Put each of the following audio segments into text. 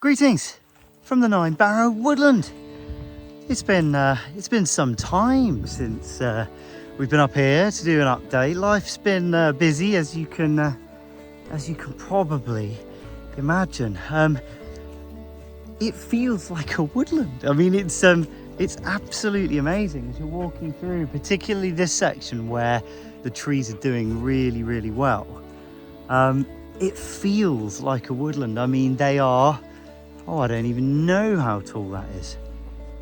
Greetings from the NINEBARROW woodland. It's been some time since we've been up here to do an update. Life's been busy, as you can probably imagine. It feels like a woodland. I mean, it's absolutely amazing as you're walking through, particularly this section where the trees are doing really, really well. It feels like a woodland. I mean, they are, I don't even know how tall that is.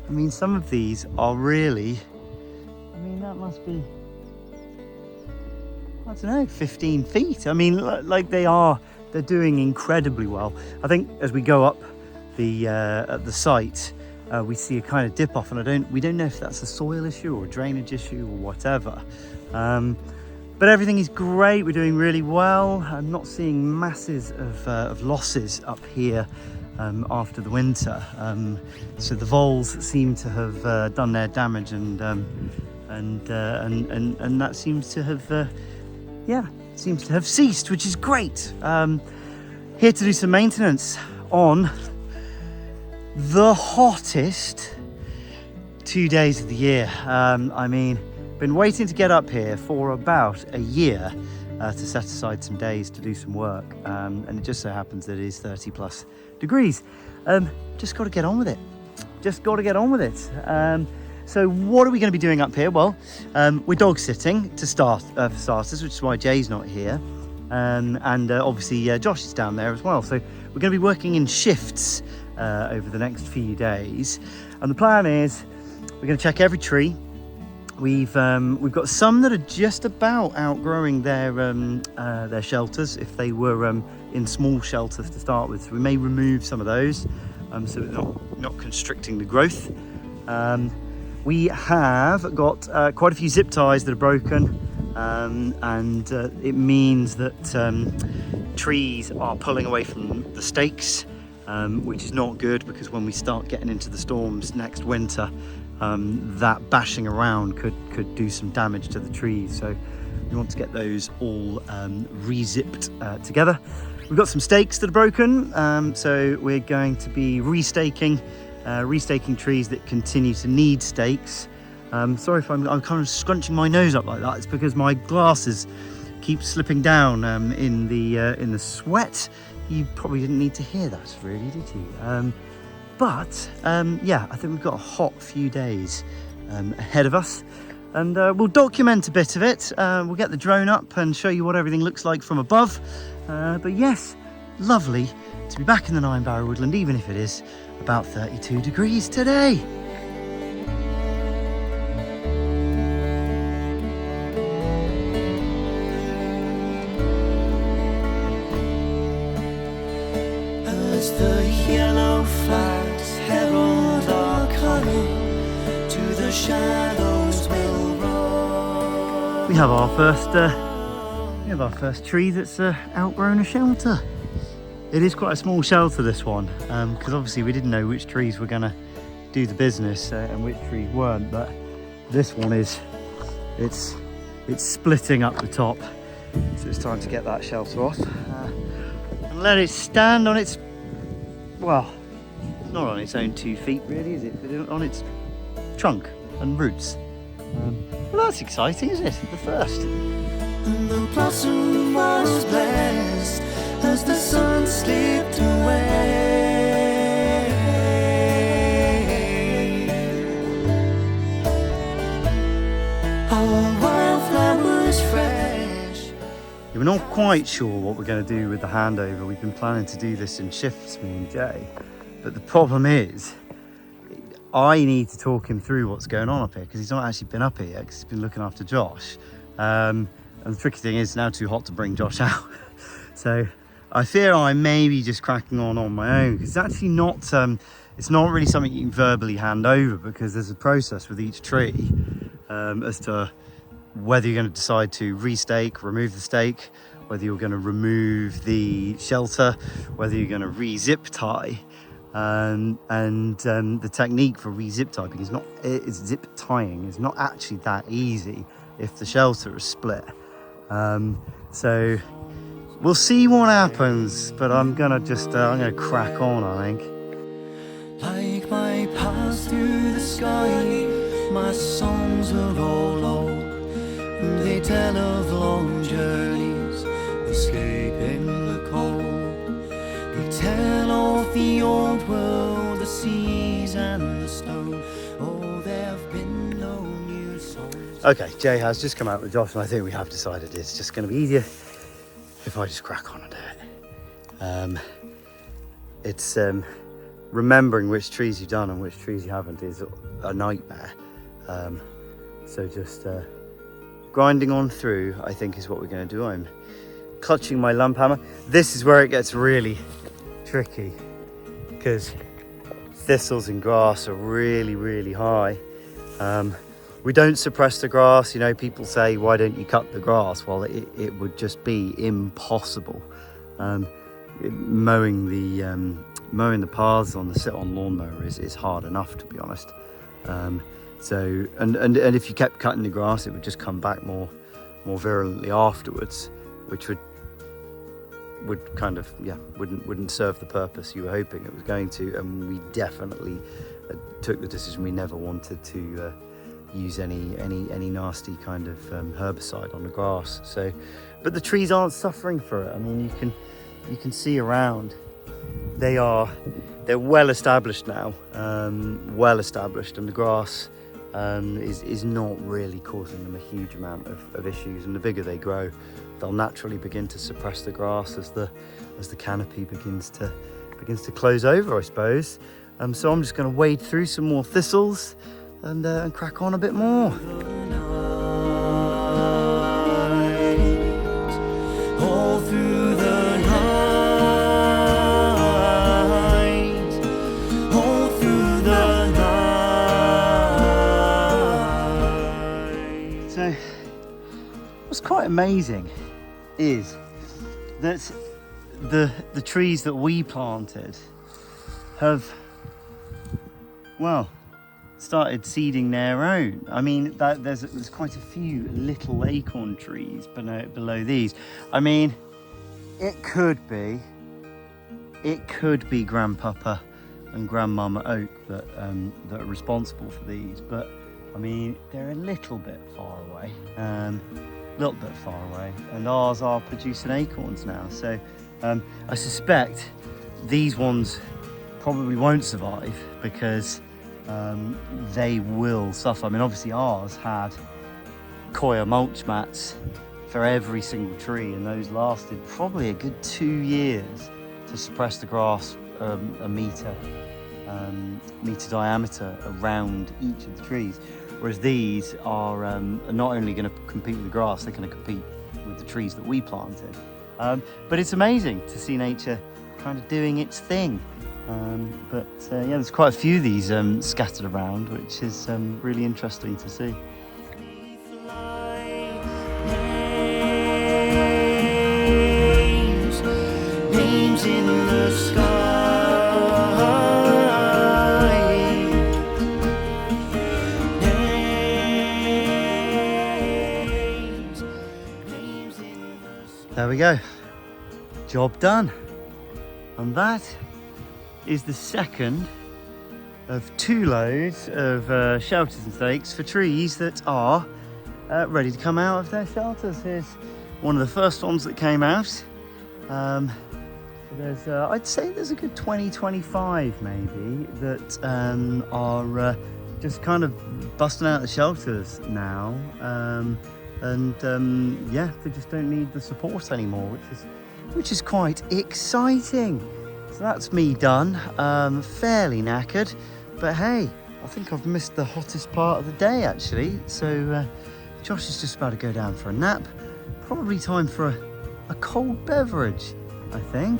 I mean, some of these are really, that must be, I don't know, 15 feet. I mean, like they're doing incredibly well. I think as we go up at the site, we see a kind of dip off, and we don't know if that's a soil issue or a drainage issue or whatever. But everything is great. We're doing really well. I'm not seeing masses of losses up here after the winter. So the voles seem to have done their damage, and that seems to have ceased, which is great. Here to do some maintenance on the hottest 2 days of the year. Been waiting to get up here for about a year to set aside some days to do some work, and it just so happens that it is 30 plus degrees. Just got to get on with it. So what are we going to be doing up here? Well, we're dog sitting for starters, which is why Jay's not here, and obviously Josh is down there as well. So we're going to be working in shifts over the next few days, and the plan is we're going to check every tree. We've got some that are just about outgrowing their shelters if they were in small shelters to start with. So we may remove some of those so we're not constricting the growth. We have got quite a few zip ties that are broken, and it means that trees are pulling away from the stakes, which is not good, because when we start getting into the storms next winter, that bashing around could do some damage to the trees. So we want to get those all re-zipped together. We've got some stakes that are broken, so we're going to be restaking trees that continue to need stakes. Sorry if I'm kind of scrunching my nose up like that. It's because my glasses keep slipping down in the sweat. You probably didn't need to hear that, really, did you? But yeah, I think we've got a hot few days ahead of us, and we'll document a bit of it. We'll get the drone up and show you what everything looks like from above. But yes, lovely to be back in the NINEBARROW woodland, even if it is about 32 degrees today. As the yellow flags herald our coming, to the shadows will roll. We have our first tree that's outgrown a shelter. It is quite a small shelter, this one, because obviously we didn't know which trees were going to do the business and which trees weren't. But this one it's splitting up the top, so it's time to get that shelter off and let it stand on its, well, it's not on its own 2 feet really, is it? But on its trunk and roots. Well, that's exciting, isn't it? The first. And the blossom was blessed as the sun slipped away. Our wildflowers fresh. We're not quite sure what we're going to do with the handover. We've been planning to do this in shifts, me and Jay. But the problem is, I need to talk him through what's going on up here, because he's not actually been up here yet, because he's been looking after Josh. And the tricky thing is, it's now too hot to bring Josh out. So I fear I may be just cracking on my own, because it's actually not, it's not really something you can verbally hand over, because there's a process with each tree as to whether you're going to decide to restake, remove the stake, whether you're going to remove the shelter, whether you're going to re-zip tie. And the technique for re-zip tying zip tying is not actually that easy if the shelter is split. So we'll see what happens, but I'm gonna crack on, I think. Like my path through the sky, my songs are all old. They tell of long journeys, escaping the cold. They tell of the old world, the seas and the stone. Oh, there have been no new songs. Okay, Jay has just come out with Josh, and I think we have decided it's just going to be easier if I just crack on and do it. It's remembering which trees you've done and which trees you haven't is a nightmare. So just grinding on through, I think, is what we're going to do. I'm clutching my lump hammer. This is where it gets really tricky because thistles and grass are really, really high. We don't suppress the grass. You know, people say, why don't you cut the grass? Well, it would just be impossible. Mowing the paths on the sit-on lawnmower is hard enough, to be honest. So if you kept cutting the grass, it would just come back more virulently afterwards, which would kind of wouldn't serve the purpose you were hoping it was going to. And we definitely took the decision we never wanted to use any nasty kind of herbicide on the grass. So, but the trees aren't suffering for it. I mean, you can see around, they're well established now, and the grass is not really causing them a huge amount of issues. And the bigger they grow, they'll naturally begin to suppress the grass as the canopy begins to close over, I suppose. So I'm just going to wade through some more thistles and crack on a bit more. All through the night, all through the night. So what's quite amazing is that the trees that we planted have, well, started seeding their own. I mean, there's quite a few little acorn trees below these. I mean, it could be Grandpapa and Grandmama Oak that are responsible for these, but I mean, they're a little bit far away, and ours are producing acorns now. So I suspect these ones probably won't survive because they will suffer. I mean, obviously ours had coir mulch mats for every single tree, and those lasted probably a good 2 years to suppress the grass a metre diameter around each of the trees. Whereas these are not only going to compete with the grass, they're going to compete with the trees that we planted. But it's amazing to see nature kind of doing its thing. There's quite a few of these scattered around, which is really interesting to see. Names in the sky. There we go. Job done. And that is the second of 2 loads of shelters and stakes for trees that are ready to come out of their shelters. Here's one of the first ones that came out. There's I'd say there's a good 20-25 maybe that are just kind of busting out the shelters now, they just don't need the support anymore, which is quite exciting. So that's me done, fairly knackered, but hey, I think I've missed the hottest part of the day actually. So Josh is just about to go down for a nap. Probably time for a cold beverage, I think.